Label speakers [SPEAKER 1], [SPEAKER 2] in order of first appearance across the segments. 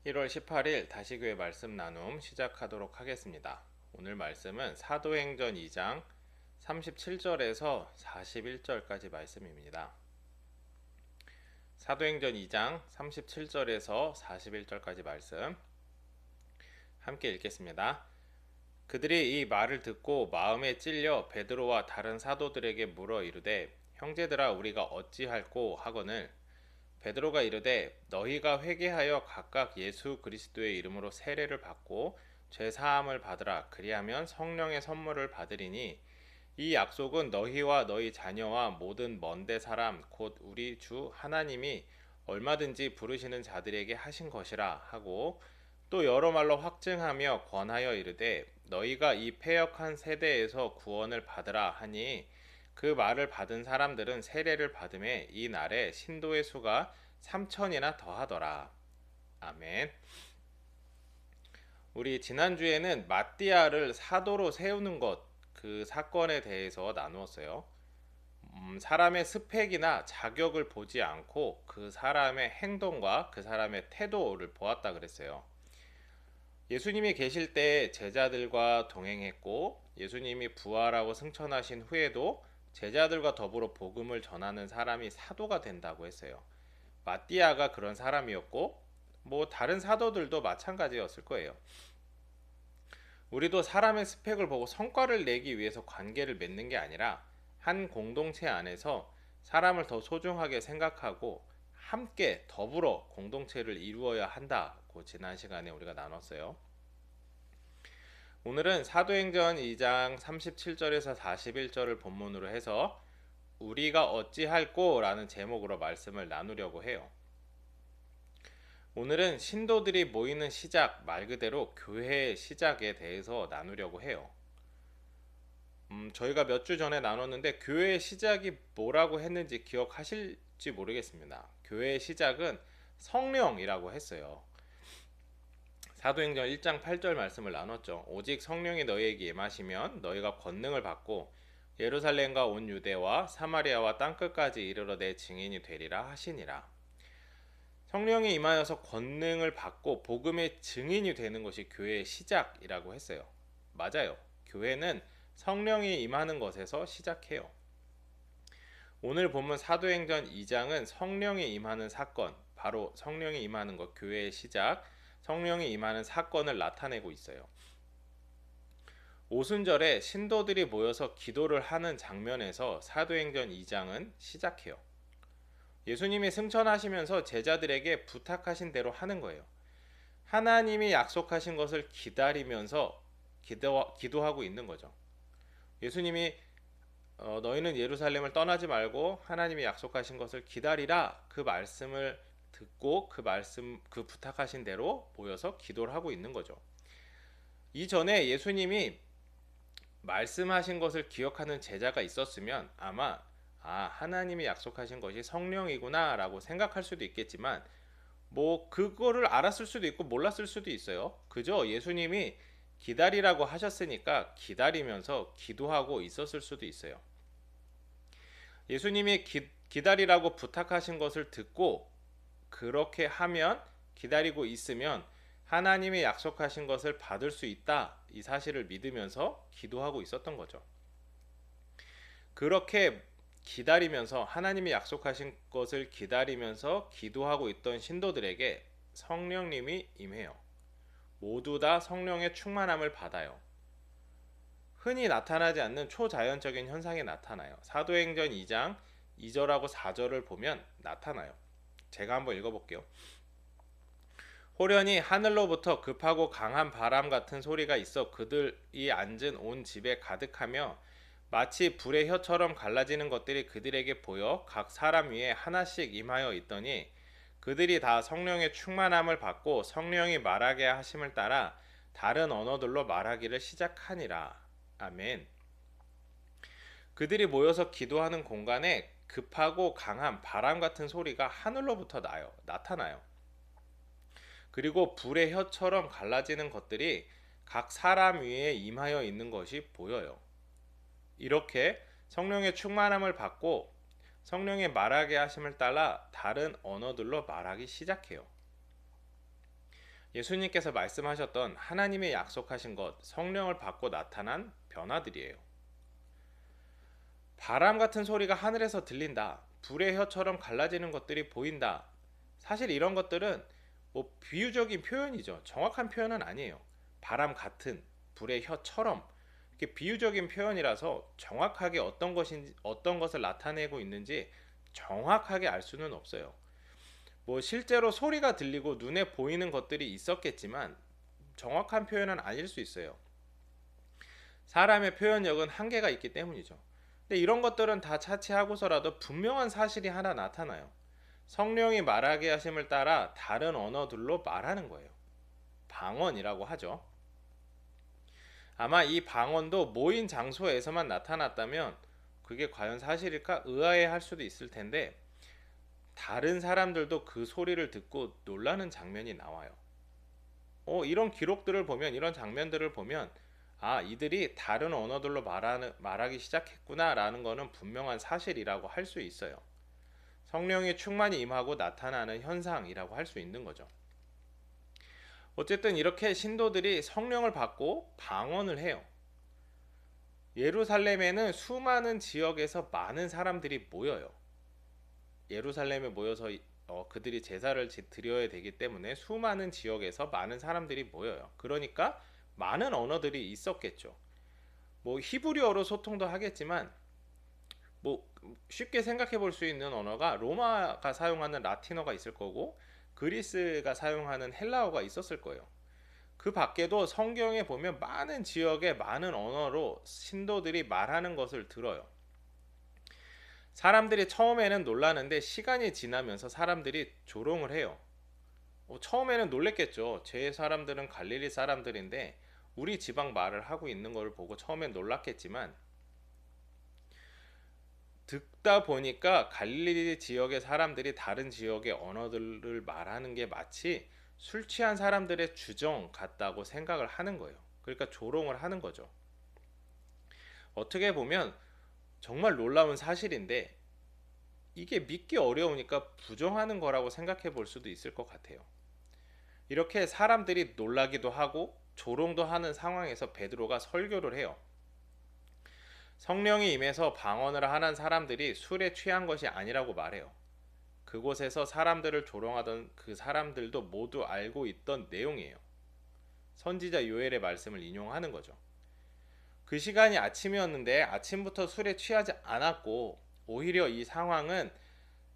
[SPEAKER 1] 1월 18일 다시교회 말씀 나눔 시작하도록 하겠습니다. 오늘 말씀은 사도행전 2장 37절에서 41절까지 말씀입니다. 사도행전 2장 37절에서 41절까지 말씀 함께 읽겠습니다. 그들이 이 말을 듣고 마음에 찔려 베드로와 다른 사도들에게 물어 이르되 형제들아 우리가 어찌할꼬 하거늘 베드로가 이르되 너희가 회개하여 각각 예수 그리스도의 이름으로 세례를 받고 죄 사함을 받으라. 그리하면 성령의 선물을 받으리니 이 약속은 너희와 너희 자녀와 모든 먼데 사람 곧 우리 주 하나님이 얼마든지 부르시는 자들에게 하신 것이라 하고 또 여러 말로 확증하며 권하여 이르되 너희가 이 패역한 세대에서 구원을 받으라 하니 그 말을 받은 사람들은 세례를 받음에 이 날에 신도의 수가 3천이나 더하더라. 아멘. 우리 지난주에는 마띠아를 사도로 세우는 것, 그 사건에 대해서 나누었어요. 사람의 스펙이나 자격을 보지 않고 그 사람의 행동과 그 사람의 태도를 보았다 그랬어요. 예수님이 계실 때 제자들과 동행했고 예수님이 부활하고 승천하신 후에도 제자들과 더불어 복음을 전하는 사람이 사도가 된다고 했어요. 마띠아가 그런 사람이었고 다른 사도들도 마찬가지였을 거예요. 우리도 사람의 스펙을 보고 성과를 내기 위해서 관계를 맺는 게 아니라 한 공동체 안에서 사람을 더 소중하게 생각하고 함께 더불어 공동체를 이루어야 한다고 지난 시간에 우리가 나눴어요. 오늘은 사도행전 2장 37절에서 41절을 본문으로 해서 우리가 어찌할꼬 라는 제목으로 말씀을 나누려고 해요. 오늘은 신도들이 모이는 시작, 말 그대로 교회의 시작에 대해서 나누려고 해요. 저희가 몇 주 전에 나눴는데 교회의 시작이 뭐라고 했는지 기억하실지 모르겠습니다. 교회의 시작은 성령이라고 했어요. 사도행전 1장 8절 말씀을 나눴죠. 오직 성령이 너희에게 임하시면 너희가 권능을 받고 예루살렘과 온 유대와 사마리아와 땅끝까지 이르러 내 증인이 되리라 하시니라. 성령이 임하여서 권능을 받고 복음의 증인이 되는 것이 교회의 시작이라고 했어요. 맞아요. 교회는 성령이 임하는 것에서 시작해요. 오늘 본문 사도행전 2장은 성령이 임하는 사건, 바로 성령이 임하는 것, 교회의 시작, 성령이 임하는 사건을 나타내고 있어요. 오순절에 신도들이 모여서 기도를 하는 장면에서 사도행전 2장은 시작해요. 예수님이 승천하시면서 제자들에게 부탁하신 대로 하는 거예요. 하나님이 약속하신 것을 기다리면서 기도하고 있는 거죠. 예수님이 너희는 예루살렘을 떠나지 말고 하나님이 약속하신 것을 기다리라, 그 말씀을 듣고 그 부탁하신 대로 모여서 기도를 하고 있는 거죠. 이전에 예수님이 말씀하신 것을 기억하는 제자가 있었으면 아마 하나님이 약속하신 것이 성령이구나 라고 생각할 수도 있겠지만 그거를 알았을 수도 있고 몰랐을 수도 있어요. 그저 예수님이 기다리라고 하셨으니까 기다리면서 기도하고 있었을 수도 있어요. 예수님이 기다리라고 부탁하신 것을 듣고 그렇게 하면, 기다리고 있으면 하나님이 약속하신 것을 받을 수 있다, 이 사실을 믿으면서 기도하고 있었던 거죠. 그렇게 기다리면서, 하나님이 약속하신 것을 기다리면서 기도하고 있던 신도들에게 성령님이 임해요. 모두 다 성령의 충만함을 받아요. 흔히 나타나지 않는 초자연적인 현상이 나타나요. 사도행전 2장 2절하고 4절을 보면 나타나요. 제가 한번 읽어볼게요. 호련히 하늘로부터 급하고 강한 바람 같은 소리가 있어 그들이 앉은 온 집에 가득하며 마치 불의 혀처럼 갈라지는 것들이 그들에게 보여 각 사람 위에 하나씩 임하여 있더니 그들이 다 성령의 충만함을 받고 성령이 말하게 하심을 따라 다른 언어들로 말하기를 시작하니라. 아멘. 그들이 모여서 기도하는 공간에 급하고 강한 바람 같은 소리가 하늘로부터 나타나요. 그리고 불의 혀처럼 갈라지는 것들이 각 사람 위에 임하여 있는 것이 보여요. 이렇게 성령의 충만함을 받고 성령의 말하게 하심을 따라 다른 언어들로 말하기 시작해요. 예수님께서 말씀하셨던 하나님의 약속하신 것, 성령을 받고 나타난 변화들이에요. 바람 같은 소리가 하늘에서 들린다. 불의 혀처럼 갈라지는 것들이 보인다. 사실 이런 것들은 비유적인 표현이죠. 정확한 표현은 아니에요. 바람 같은, 불의 혀처럼 이렇게 비유적인 표현이라서 정확하게 어떤 것을 나타내고 있는지 정확하게 알 수는 없어요. 실제로 소리가 들리고 눈에 보이는 것들이 있었겠지만 정확한 표현은 아닐 수 있어요. 사람의 표현력은 한계가 있기 때문이죠. 근데 이런 것들은 다 차치하고서라도 분명한 사실이 하나 나타나요. 성령이 말하게 하심을 따라 다른 언어들로 말하는 거예요. 방언이라고 하죠. 아마 이 방언도 모인 장소에서만 나타났다면 그게 과연 사실일까 의아해할 수도 있을 텐데, 다른 사람들도 그 소리를 듣고 놀라는 장면이 나와요. 이런 기록들을 보면, 이런 장면들을 보면, 이들이 다른 언어들로 말하기 시작했구나 라는 것은 분명한 사실이라고 할 수 있어요. 성령의 충만이 임하고 나타나는 현상이라고 할 수 있는 거죠. 어쨌든 이렇게 신도들이 성령을 받고 방언을 해요. 예루살렘에는 수많은 지역에서 많은 사람들이 모여요. 예루살렘에 모여서 그들이 제사를 드려야 되기 때문에 수많은 지역에서 많은 사람들이 모여요. 그러니까 많은 언어들이 있었겠죠. 히브리어로 소통도 하겠지만 쉽게 생각해 볼 수 있는 언어가 로마가 사용하는 라틴어가 있을 거고 그리스가 사용하는 헬라어가 있었을 거예요. 그 밖에도 성경에 보면 많은 지역에 많은 언어로 신도들이 말하는 것을 들어요. 사람들이 처음에는 놀라는데 시간이 지나면서 사람들이 조롱을 해요. 처음에는 놀랬겠죠. 제 사람들은 갈릴리 사람들인데 우리 지방 말을 하고 있는 걸 보고 처음엔 놀랐겠지만, 듣다 보니까 갈릴리 지역의 사람들이 다른 지역의 언어들을 말하는 게 마치 술 취한 사람들의 주정 같다고 생각을 하는 거예요. 그러니까 조롱을 하는 거죠. 어떻게 보면 정말 놀라운 사실인데 이게 믿기 어려우니까 부정하는 거라고 생각해 볼 수도 있을 것 같아요. 이렇게 사람들이 놀라기도 하고 조롱도 하는 상황에서 베드로가 설교를 해요. 성령이 임해서 방언을 하는 사람들이 술에 취한 것이 아니라고 말해요. 그곳에서 사람들을 조롱하던 그 사람들도 모두 알고 있던 내용이에요. 선지자 요엘의 말씀을 인용하는 거죠. 그 시간이 아침이었는데 아침부터 술에 취하지 않았고, 오히려 이 상황은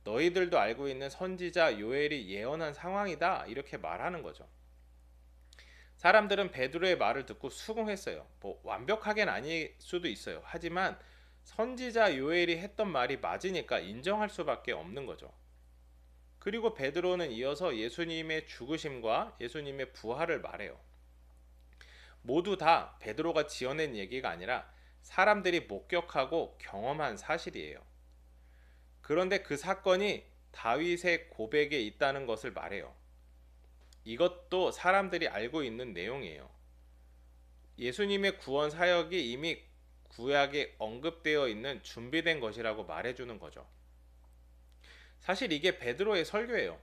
[SPEAKER 1] 너희들도 알고 있는 선지자 요엘이 예언한 상황이다, 이렇게 말하는 거죠. 사람들은 베드로의 말을 듣고 수긍했어요. 완벽하게는 아닐 수도 있어요. 하지만 선지자 요엘이 했던 말이 맞으니까 인정할 수밖에 없는 거죠. 그리고 베드로는 이어서 예수님의 죽으심과 예수님의 부활을 말해요. 모두 다 베드로가 지어낸 얘기가 아니라 사람들이 목격하고 경험한 사실이에요. 그런데 그 사건이 다윗의 고백에 있다는 것을 말해요. 이것도 사람들이 알고 있는 내용이에요. 예수님의 구원 사역이 이미 구약에 언급되어 있는 준비된 것이라고 말해주는 거죠. 사실 이게 베드로의 설교예요.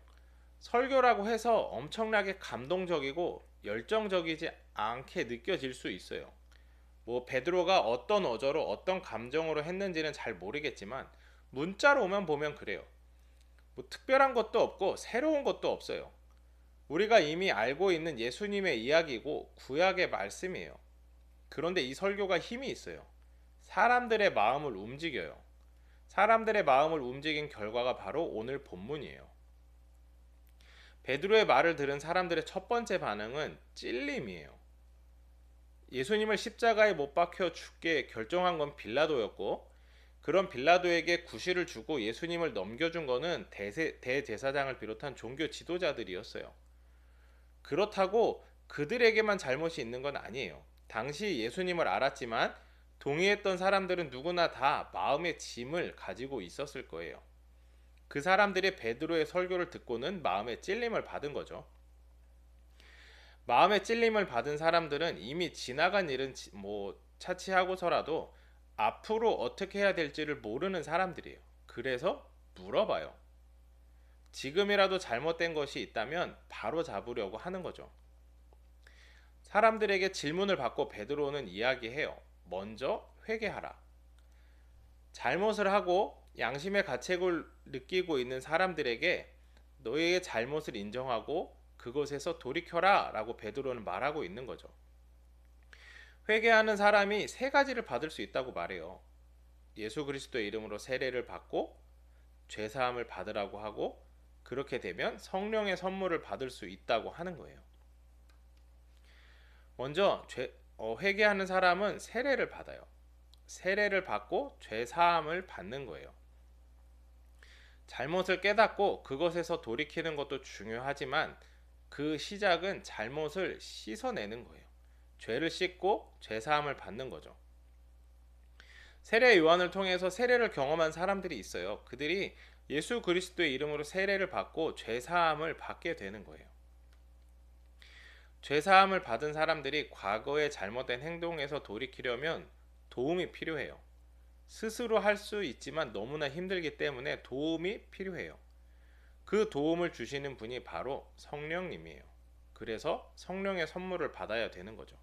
[SPEAKER 1] 설교라고 해서 엄청나게 감동적이고 열정적이지 않게 느껴질 수 있어요. 베드로가 어떤 어조로 어떤 감정으로 했는지는 잘 모르겠지만 문자로 오면 보면 그래요. 특별한 것도 없고 새로운 것도 없어요. 우리가 이미 알고 있는 예수님의 이야기고 구약의 말씀이에요. 그런데 이 설교가 힘이 있어요. 사람들의 마음을 움직여요. 사람들의 마음을 움직인 결과가 바로 오늘 본문이에요. 베드로의 말을 들은 사람들의 첫 번째 반응은 찔림이에요. 예수님을 십자가에 못 박혀 죽게 결정한 건 빌라도였고, 그런 빌라도에게 구실을 주고 예수님을 넘겨준 거는 대제사장을 비롯한 종교 지도자들이었어요. 그렇다고 그들에게만 잘못이 있는 건 아니에요. 당시 예수님을 알았지만 동의했던 사람들은 누구나 다 마음의 짐을 가지고 있었을 거예요. 그 사람들이 베드로의 설교를 듣고는 마음의 찔림을 받은 거죠. 마음의 찔림을 받은 사람들은 이미 지나간 일은 차치하고서라도 앞으로 어떻게 해야 될지를 모르는 사람들이에요. 그래서 물어봐요. 지금이라도 잘못된 것이 있다면 바로 잡으려고 하는 거죠. 사람들에게 질문을 받고 베드로는 이야기해요. 먼저 회개하라. 잘못을 하고 양심의 가책을 느끼고 있는 사람들에게 너희의 잘못을 인정하고 그것에서 돌이켜라 라고 베드로는 말하고 있는 거죠. 회개하는 사람이 세 가지를 받을 수 있다고 말해요. 예수 그리스도의 이름으로 세례를 받고 죄사함을 받으라고 하고 그렇게 되면 성령의 선물을 받을 수 있다고 하는 거예요. 먼저 회개하는 사람은 세례를 받아요. 세례를 받고 죄사함을 받는 거예요. 잘못을 깨닫고 그것에서 돌이키는 것도 중요하지만 그 시작은 잘못을 씻어내는 거예요. 죄를 씻고 죄사함을 받는 거죠. 세례 요한을 통해서 세례를 경험한 사람들이 있어요. 그들이 예수 그리스도의 이름으로 세례를 받고 죄사함을 받게 되는 거예요. 죄사함을 받은 사람들이 과거의 잘못된 행동에서 돌이키려면 도움이 필요해요. 스스로 할 수 있지만 너무나 힘들기 때문에 도움이 필요해요. 그 도움을 주시는 분이 바로 성령님이에요. 그래서 성령의 선물을 받아야 되는 거죠.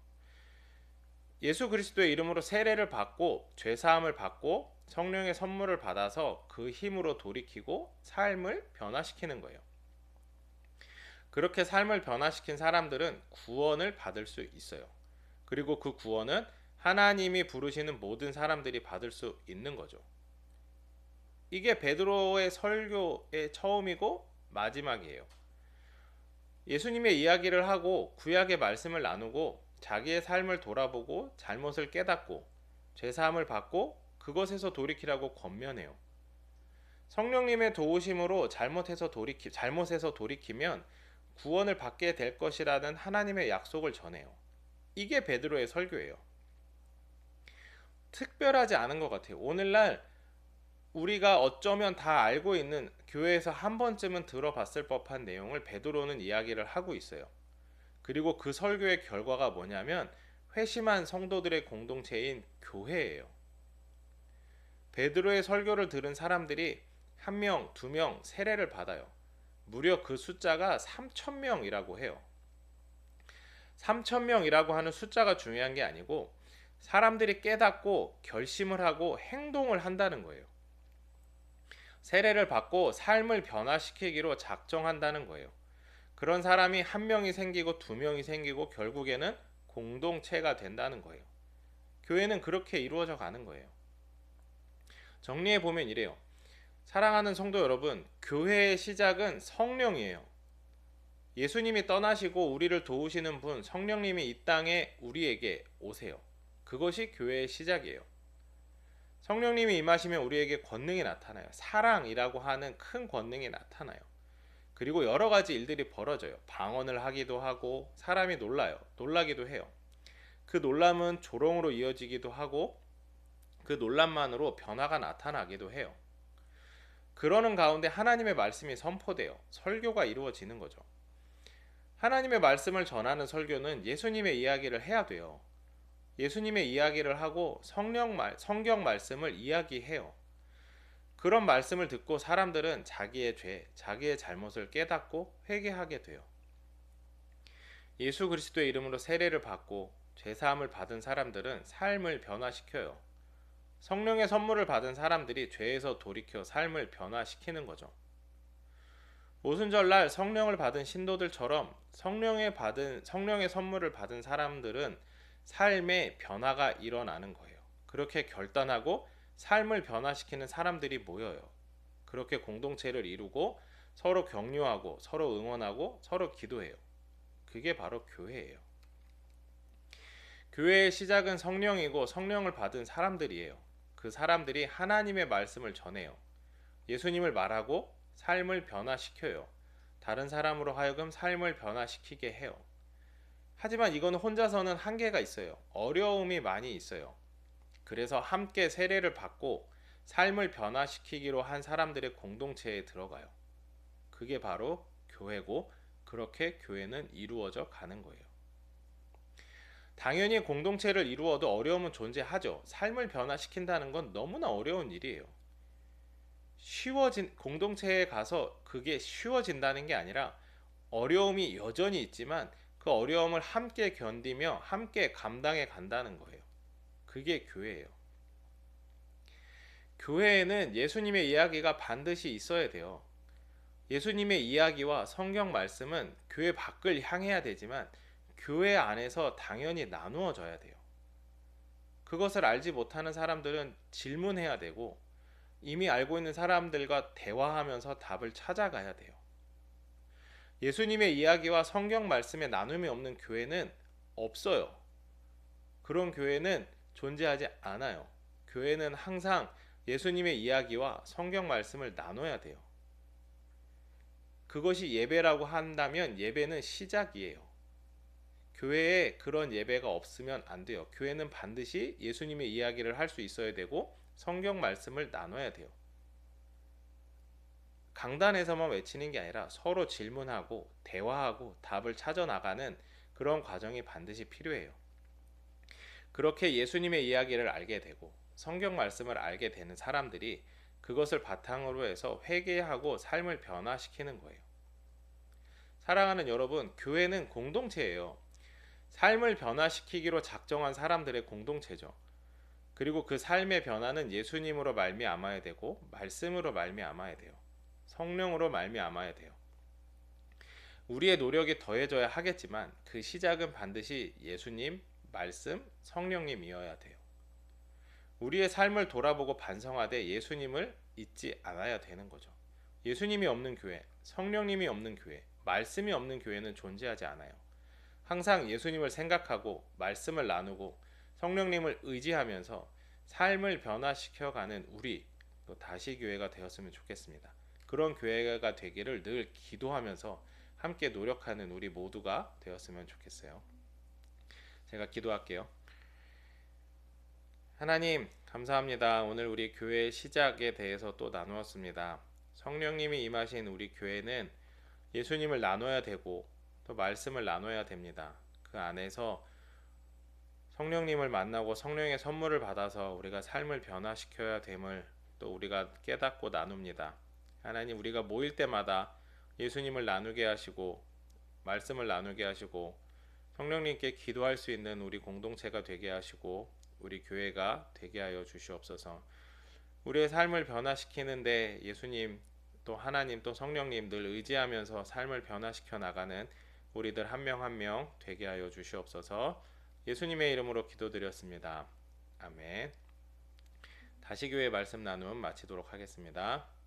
[SPEAKER 1] 예수 그리스도의 이름으로 세례를 받고 죄사함을 받고 성령의 선물을 받아서 그 힘으로 돌이키고 삶을 변화시키는 거예요. 그렇게 삶을 변화시킨 사람들은 구원을 받을 수 있어요. 그리고 그 구원은 하나님이 부르시는 모든 사람들이 받을 수 있는 거죠. 이게 베드로의 설교의 처음이고 마지막이에요. 예수님의 이야기를 하고 구약의 말씀을 나누고 자기의 삶을 돌아보고 잘못을 깨닫고 죄사함을 받고 그것에서 돌이키라고 권면해요. 성령님의 도우심으로 잘못에서 돌이키면 구원을 받게 될 것이라는 하나님의 약속을 전해요. 이게 베드로의 설교예요. 특별하지 않은 것 같아요. 오늘날 우리가 어쩌면 다 알고 있는 교회에서 한 번쯤은 들어봤을 법한 내용을 베드로는 이야기를 하고 있어요. 그리고 그 설교의 결과가 뭐냐면 회심한 성도들의 공동체인 교회예요. 베드로의 설교를 들은 사람들이 1명, 2명 세례를 받아요. 무려 그 숫자가 3,000명이라고 해요. 3,000명이라고 하는 숫자가 중요한 게 아니고 사람들이 깨닫고 결심을 하고 행동을 한다는 거예요. 세례를 받고 삶을 변화시키기로 작정한다는 거예요. 그런 사람이 1명이 생기고 2명이 생기고 결국에는 공동체가 된다는 거예요. 교회는 그렇게 이루어져 가는 거예요. 정리해 보면 이래요. 사랑하는 성도 여러분, 교회의 시작은 성령이에요. 예수님이 떠나시고 우리를 도우시는 분, 성령님이 이 땅에 우리에게 오세요. 그것이 교회의 시작이에요. 성령님이 임하시면 우리에게 권능이 나타나요. 사랑이라고 하는 큰 권능이 나타나요. 그리고 여러 가지 일들이 벌어져요. 방언을 하기도 하고 사람이 놀라기도 해요. 그 놀람은 조롱으로 이어지기도 하고 그 놀람만으로 변화가 나타나기도 해요. 그러는 가운데 하나님의 말씀이 선포돼요. 설교가 이루어지는 거죠. 하나님의 말씀을 전하는 설교는 예수님의 이야기를 해야 돼요. 예수님의 이야기를 하고 성경 말씀을 이야기해요. 그런 말씀을 듣고 사람들은 자기의 죄, 자기의 잘못을 깨닫고 회개하게 돼요. 예수 그리스도의 이름으로 세례를 받고 죄사함을 받은 사람들은 삶을 변화시켜요. 성령의 선물을 받은 사람들이 죄에서 돌이켜 삶을 변화시키는 거죠. 오순절날 성령을 받은 신도들처럼 성령의 선물을 받은 사람들은 삶의 변화가 일어나는 거예요. 그렇게 결단하고 삶을 변화시키는 사람들이 모여요. 그렇게 공동체를 이루고 서로 격려하고 서로 응원하고 서로 기도해요. 그게 바로 교회예요. 교회의 시작은 성령이고 성령을 받은 사람들이에요. 그 사람들이 하나님의 말씀을 전해요. 예수님을 말하고 삶을 변화시켜요. 다른 사람으로 하여금 삶을 변화시키게 해요. 하지만 이건 혼자서는 한계가 있어요. 어려움이 많이 있어요. 그래서 함께 세례를 받고 삶을 변화시키기로 한 사람들의 공동체에 들어가요. 그게 바로 교회고 그렇게 교회는 이루어져 가는 거예요. 당연히 공동체를 이루어도 어려움은 존재하죠. 삶을 변화시킨다는 건 너무나 어려운 일이에요. 공동체에 가서 그게 쉬워진다는 게 아니라 어려움이 여전히 있지만 그 어려움을 함께 견디며 함께 감당해 간다는 거예요. 그게 교회예요. 교회에는 예수님의 이야기가 반드시 있어야 돼요. 예수님의 이야기와 성경 말씀은 교회 밖을 향해야 되지만 교회 안에서 당연히 나누어져야 돼요. 그것을 알지 못하는 사람들은 질문해야 되고 이미 알고 있는 사람들과 대화하면서 답을 찾아가야 돼요. 예수님의 이야기와 성경 말씀의 나눔이 없는 교회는 없어요. 그런 교회는 존재하지 않아요. 교회는 항상 예수님의 이야기와 성경 말씀을 나눠야 돼요. 그것이 예배라고 한다면 예배는 시작이에요. 교회에 그런 예배가 없으면 안 돼요. 교회는 반드시 예수님의 이야기를 할 수 있어야 되고 성경 말씀을 나눠야 돼요. 강단에서만 외치는 게 아니라 서로 질문하고 대화하고 답을 찾아 나가는 그런 과정이 반드시 필요해요. 그렇게 예수님의 이야기를 알게 되고 성경 말씀을 알게 되는 사람들이 그것을 바탕으로 해서 회개하고 삶을 변화시키는 거예요. 사랑하는 여러분, 교회는 공동체예요. 삶을 변화시키기로 작정한 사람들의 공동체죠. 그리고 그 삶의 변화는 예수님으로 말미암아야 되고 말씀으로 말미암아야 돼요. 성령으로 말미암아야 돼요. 우리의 노력이 더해져야 하겠지만 그 시작은 반드시 예수님, 말씀, 성령님이어야 돼요. 우리의 삶을 돌아보고 반성하되 예수님을 잊지 않아야 되는 거죠. 예수님이 없는 교회, 성령님이 없는 교회, 말씀이 없는 교회는 존재하지 않아요. 항상 예수님을 생각하고 말씀을 나누고 성령님을 의지하면서 삶을 변화시켜가는 우리 또 다시 교회가 되었으면 좋겠습니다. 그런 교회가 되기를 늘 기도하면서 함께 노력하는 우리 모두가 되었으면 좋겠어요. 제가 기도할게요. 하나님 감사합니다. 오늘 우리 교회 시작에 대해서 또 나누었습니다. 성령님이 임하신 우리 교회는 예수님을 나눠야 되고 또 말씀을 나눠야 됩니다. 그 안에서 성령님을 만나고 성령의 선물을 받아서 우리가 삶을 변화시켜야 됨을 또 우리가 깨닫고 나눕니다. 하나님 우리가 모일 때마다 예수님을 나누게 하시고 말씀을 나누게 하시고 성령님께 기도할 수 있는 우리 공동체가 되게 하시고 우리 교회가 되게 하여 주시옵소서. 우리의 삶을 변화시키는데 예수님 또 하나님 또 성령님 늘 의지하면서 삶을 변화시켜 나가는 우리들 한 명 한 명 되게 하여 주시옵소서. 예수님의 이름으로 기도드렸습니다. 아멘. 다시 교회 말씀 나눔 마치도록 하겠습니다.